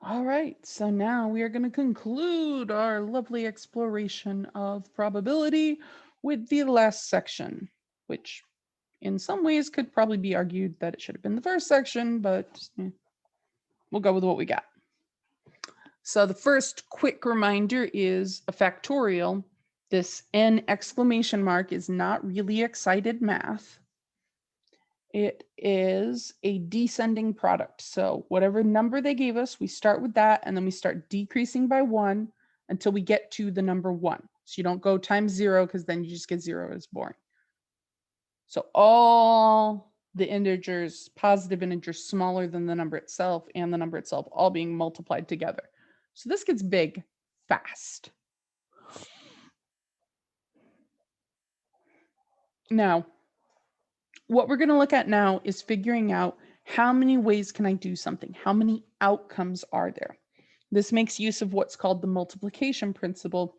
All right, so now we are going to conclude our lovely exploration of probability with the last section, which in some ways could probably be argued that it should have been the first section, but we'll go with what we got. So the first quick reminder is a factorial. This n exclamation mark is not really excited math. It is a descending product. So whatever number they gave us, we start with that, and then we start decreasing by 1 until we get to the number 1. So you don't go times 0 because then you just get 0. It's boring. So all the integers, positive integers smaller than the number itself and the number itself, all being multiplied together. So this gets big fast. Now, what we're going to look at now is figuring out how many ways can I do something? How many outcomes are there? This makes use of what's called the multiplication principle,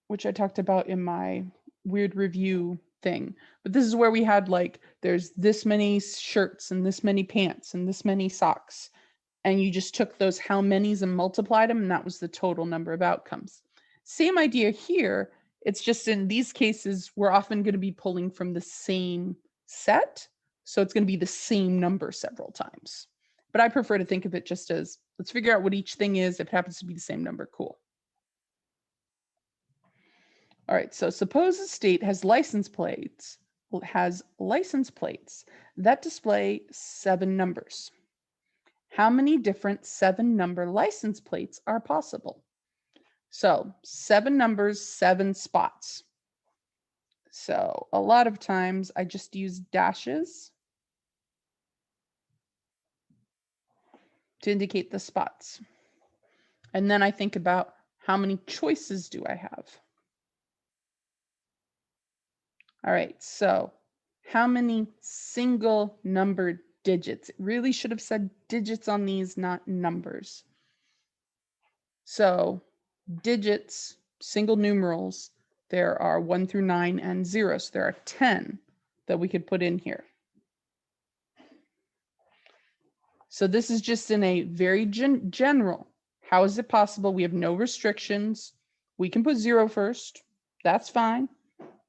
which I talked about in my weird review thing. But this is where we had like, there's this many shirts and this many pants and this many socks. And you just took those how many's and multiplied them, and that was the total number of outcomes. Same idea here. It's just in these cases, we're often going to be pulling from the same set. So it's going to be the same number several times. But I prefer to think of it just as, let's figure out what each thing is. If it happens to be the same number, cool. All right, so suppose a state has license plates that display 7 numbers. How many different 7-number license plates are possible? So 7 numbers, 7 spots. So a lot of times I just use dashes to indicate the spots. And then I think about how many choices do I have? All right, so how many single numbered digits? It really should have said digits on these, not numbers. So digits, single numerals, there are 1 through 9 and 0. So there are 10 that we could put in here. So this is just in a very general. How is it possible? We have no restrictions. We can put 0 first. That's fine.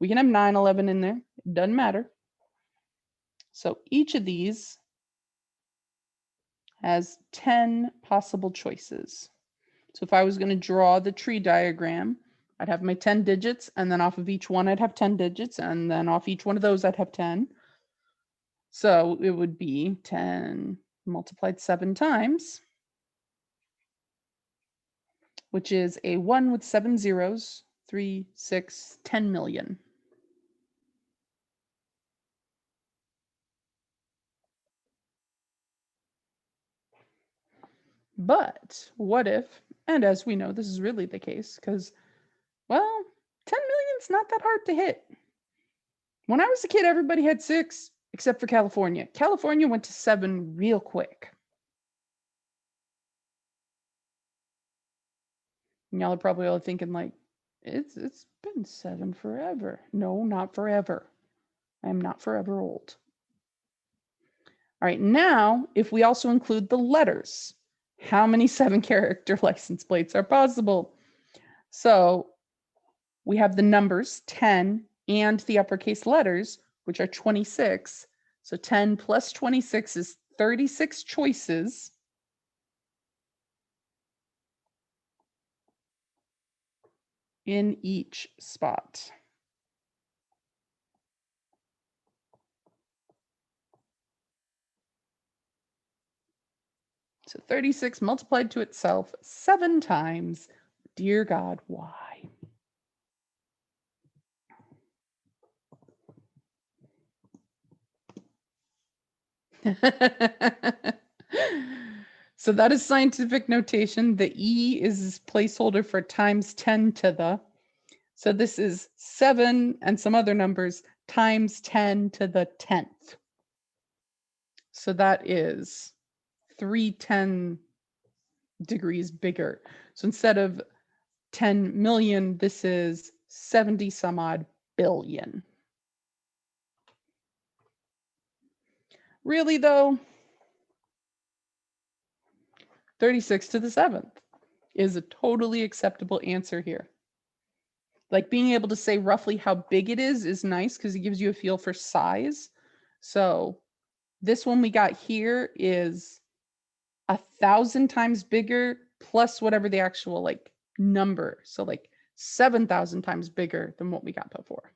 We can have 9, 11 in there. It doesn't matter. So each of these has 10 possible choices. So if I was going to draw the tree diagram, I'd have my 10 digits, and then off of each one, I'd have 10 digits, and then off each one of those, I'd have 10. So it would be 10 multiplied 7 times, which is a 1 with 7 zeros, 3, 6, 10 million. But what if, and as we know, this is really the case, because, well, 10 million is not that hard to hit. When I was a kid, everybody had 6, except for California. California went to 7 real quick. And y'all are probably all thinking like, it's been 7 forever. No, not forever. I am not forever old. All right, now, if we also include the letters, how many 7-character license plates are possible? So we have the numbers 10 and the uppercase letters, which are 26. So 10 plus 26 is 36 choices. In each spot. So 36 multiplied to itself 7 times. Dear God, why? So that is scientific notation. The E is placeholder for times 10 to the. So this is 7 and some other numbers times 10 to the 10th. So that is 310 degrees bigger. So instead of 10 million, this is 70 some odd billion. Really though? 36 to the 7th is a totally acceptable answer here. Like being able to say roughly how big it is nice because it gives you a feel for size. So this one we got here is 1,000 times bigger plus whatever the actual like number. So like 7,000 times bigger than what we got before.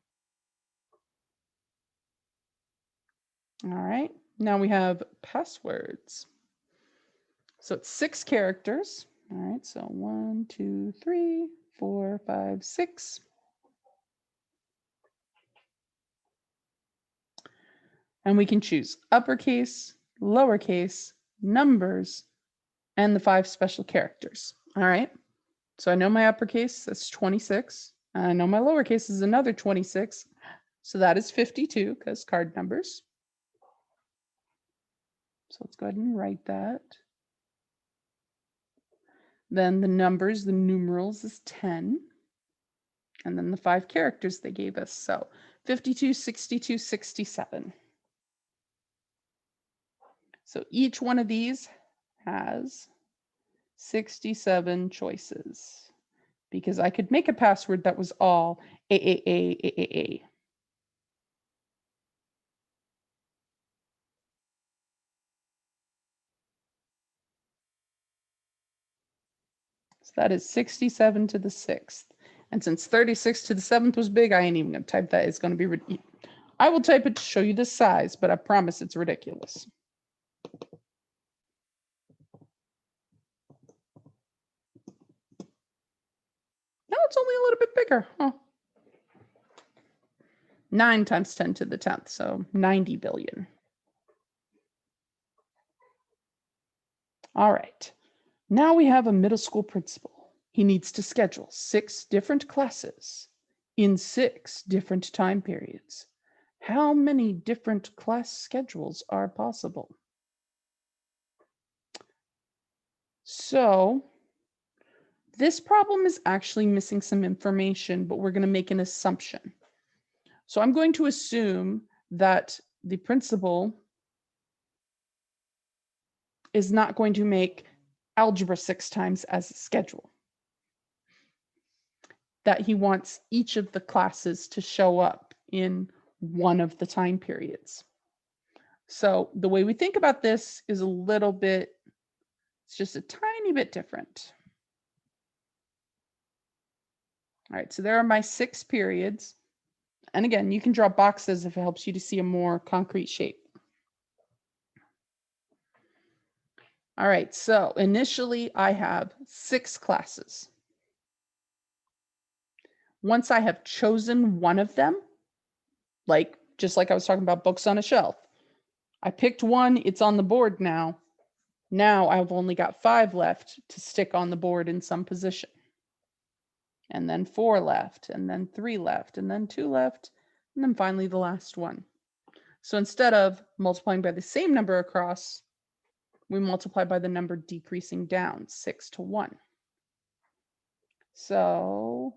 All right, now we have passwords. So it's 6 characters. All right, so 1, 2, 3, 4, 5, 6. And we can choose uppercase, lowercase, numbers, and the 5 special characters. All right, so I know my uppercase, that's 26. I know my lowercase is another 26. So that is 52 because card numbers. So let's go ahead and write that. Then the numbers, the numerals is 10. And then the 5 characters they gave us. So 52, 62, 67. So each one of these has 67 choices because I could make a password that was all A. So that is 67 to the 6th. And since 36 to the 7th was big, I ain't even going to type that. It's going to be, I will type it to show you the size, but I promise it's ridiculous. No, it's only a little bit bigger. Huh? 9 times 10 to the 10th, so 90 billion. All right, now we have a middle school principal. He needs to schedule 6 different classes in 6 different time periods. How many different class schedules are possible? So this problem is actually missing some information, but we're going to make an assumption. So I'm going to assume that the principal is not going to make algebra 6 times as a schedule. That he wants each of the classes to show up in one of the time periods. So the way we think about this is a little bit, it's just a tiny bit different. All right, so there are my 6 periods. And again, you can draw boxes if it helps you to see a more concrete shape. All right, so initially I have 6 classes. Once I have chosen one of them, like just like I was talking about books on a shelf, I picked one, it's on the board now. Now I've only got 5 left to stick on the board in some position. And then 4 left, and then 3 left, and then 2 left, and then finally the last one. So instead of multiplying by the same number across, we multiply by the number decreasing down, 6 to 1. So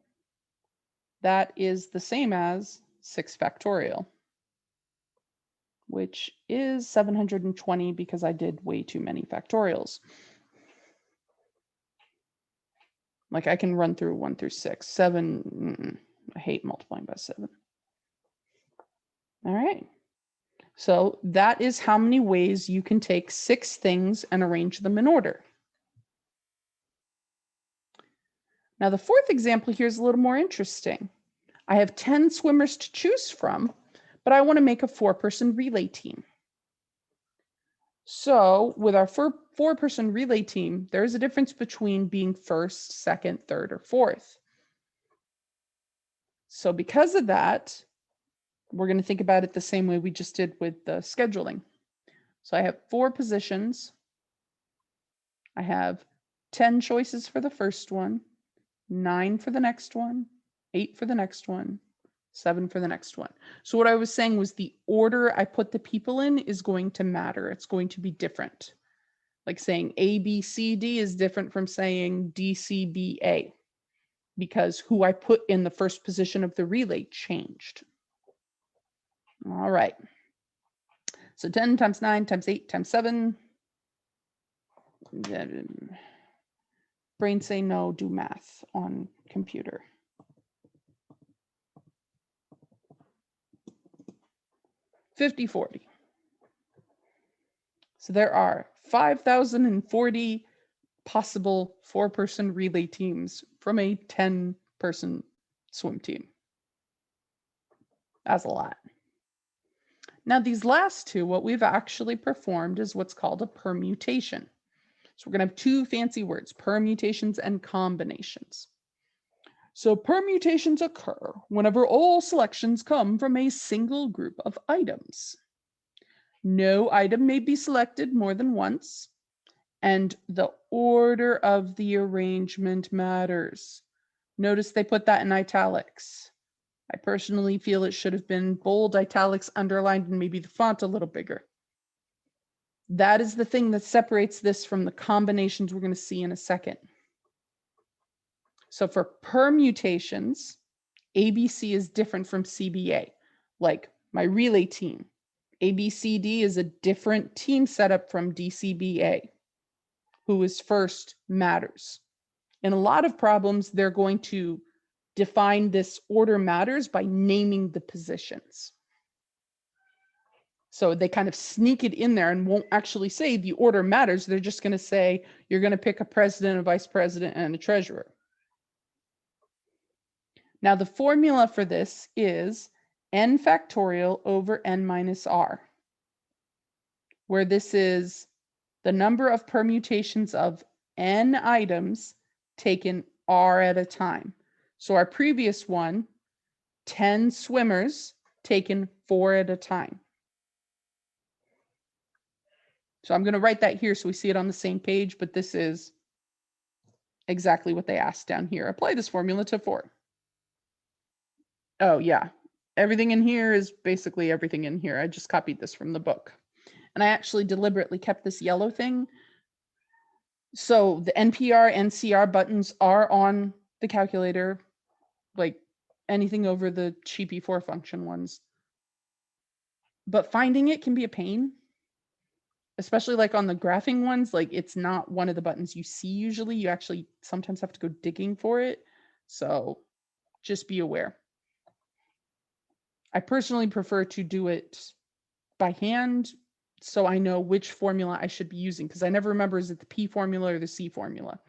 that is the same as 6 factorial, which is 720 because I did way too many factorials. Like I can run through 1 through 6. 7, I hate multiplying by 7. All right. So that is how many ways you can take 6 things and arrange them in order. Now the 4th example here is a little more interesting. I have 10 swimmers to choose from, but I want to make a 4-person relay team. So with our 4-person relay team, there's a difference between being 1st, 2nd, 3rd, or 4th. So because of that, we're going to think about it the same way we just did with the scheduling. So I have 4 positions. I have 10 choices for the first one, 9 for the next one, 8 for the next one, 7 for the next one. So what I was saying was the order I put the people in is going to matter. It's going to be different. Like saying A, B, C, D is different from saying D, C, B, A, because who I put in the first position of the relay changed. All right. So 10 times 9 times 8 times 7. brain say no, do math on computer. $50-40. So there are 5,040 possible 4-person relay teams from a 10-person swim team. That's a lot. Now these last two, what we've actually performed is what's called a permutation. So we're going to have two fancy words, permutations and combinations. So permutations occur whenever all selections come from a single group of items. No item may be selected more than once, and the order of the arrangement matters. Notice they put that in italics. I personally feel it should have been bold, italics, underlined, and maybe the font a little bigger. That is the thing that separates this from the combinations we're going to see in a second. So for permutations, ABC is different from CBA. Like my relay team, ABCD is a different team setup from DCBA. Who is first matters. In a lot of problems, they're going to define this order matters by naming the positions. So they kind of sneak it in there and won't actually say the order matters. They're just going to say you're going to pick a president, a vice president, and a treasurer. Now the formula for this is n factorial over n minus r, where this is the number of permutations of n items taken r at a time. So our previous one, 10 swimmers taken 4 at a time. So I'm going to write that here so we see it on the same page, but this is exactly what they asked down here. Apply this formula to 4. Oh yeah, everything in here is basically everything in here. I just copied this from the book. And I actually deliberately kept this yellow thing. So the NPR, NCR buttons are on the calculator, like anything over the cheapy 4 function ones. But finding it can be a pain, especially like on the graphing ones. Like it's not one of the buttons you see usually. You actually sometimes have to go digging for it. So just be aware. I personally prefer to do it by hand so I know which formula I should be using, because I never remember, is it the P formula or the C formula?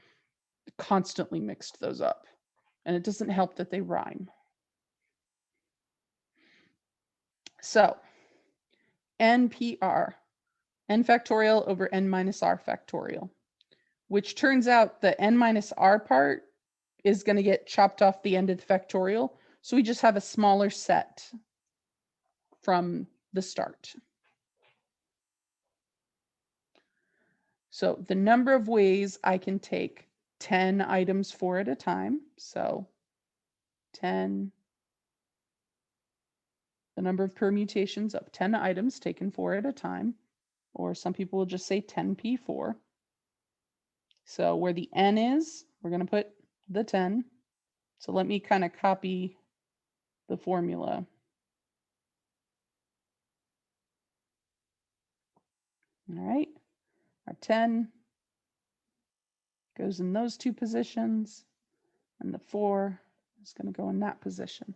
Constantly mixed those up, and it doesn't help that they rhyme. So NPR, n factorial over n minus r factorial, which turns out the n minus r part is going to get chopped off the end of the factorial. So we just have a smaller set from the start. So the number of ways I can take 10 items 4 at a time. So 10, the number of permutations of 10 items taken 4 at a time, or some people will just say 10p4. So where the n is, we're going to put the 10. So let me kind of copy the formula. All right, our 10 goes in those 2 positions, and the 4 is going to go in that position.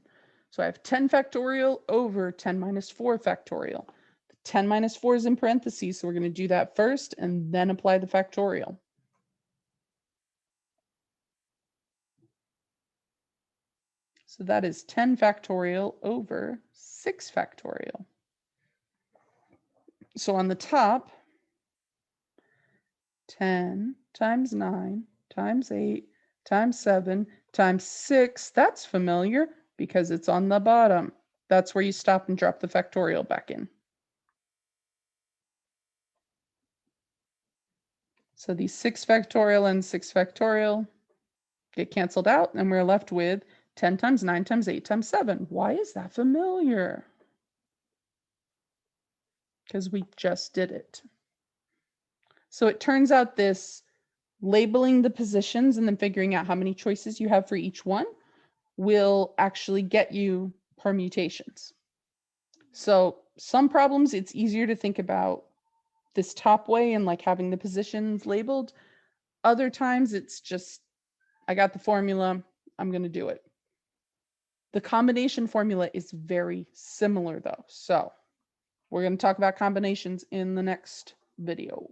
So I have 10 factorial over 10 minus 4 factorial. The 10 minus 4 is in parentheses, so we're going to do that first and then apply the factorial. So that is 10 factorial over 6 factorial. So on the top, 10 times 9 times 8 times 7 times 6, that's familiar because it's on the bottom. That's where you stop and drop the factorial back in. So these 6 factorial and 6 factorial get canceled out, and we're left with 10 times 9 times 8 times 7. Why is that familiar? Because we just did it. So it turns out this labeling the positions and then figuring out how many choices you have for each one will actually get you permutations. So some problems, it's easier to think about this top way and like having the positions labeled. Other times it's just, I got the formula, I'm going to do it. The combination formula is very similar though. So we're going to talk about combinations in the next video.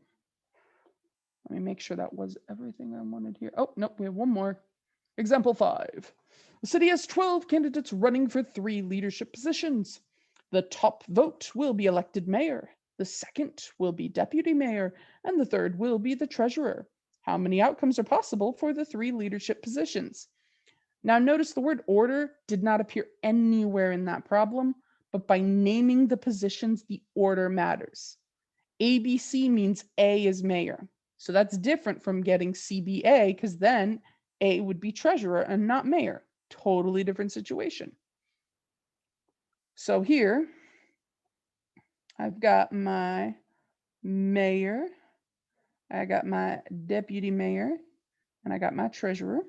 Let me make sure that was everything I wanted here. Oh, nope, we have one more. Example 5. The city has 12 candidates running for 3 leadership positions. The top vote will be elected mayor. The second will be deputy mayor, and the third will be the treasurer. How many outcomes are possible for the 3 leadership positions? Now notice the word order did not appear anywhere in that problem, but by naming the positions, the order matters. ABC means A is mayor. So that's different from getting CBA, because then A would be treasurer and not mayor. Totally different situation. So here, I've got my mayor, I got my deputy mayor, and I got my treasurer.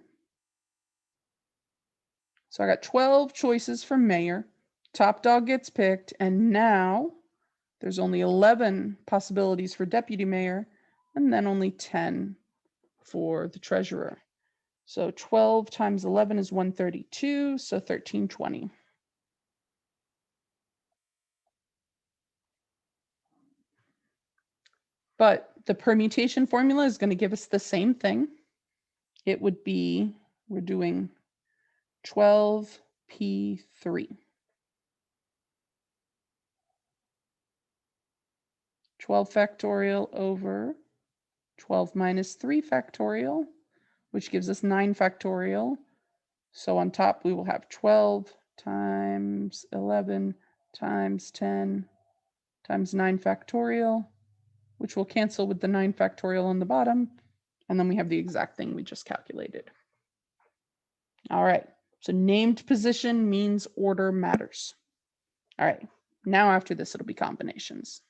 So I got 12 choices for mayor. Top dog gets picked, and now there's only 11 possibilities for deputy mayor, and then only 10 for the treasurer. So 12 times 11 is 132, so 1320. But the permutation formula is going to give us the same thing. It would be, we're doing 12p3. 12 factorial over 12 minus 3 factorial, which gives us 9 factorial. So on top, we will have 12 times 11 times 10 times 9 factorial, which will cancel with the 9 factorial on the bottom. And then we have the exact thing we just calculated. All right, so named position means order matters. All right, now after this, it'll be combinations.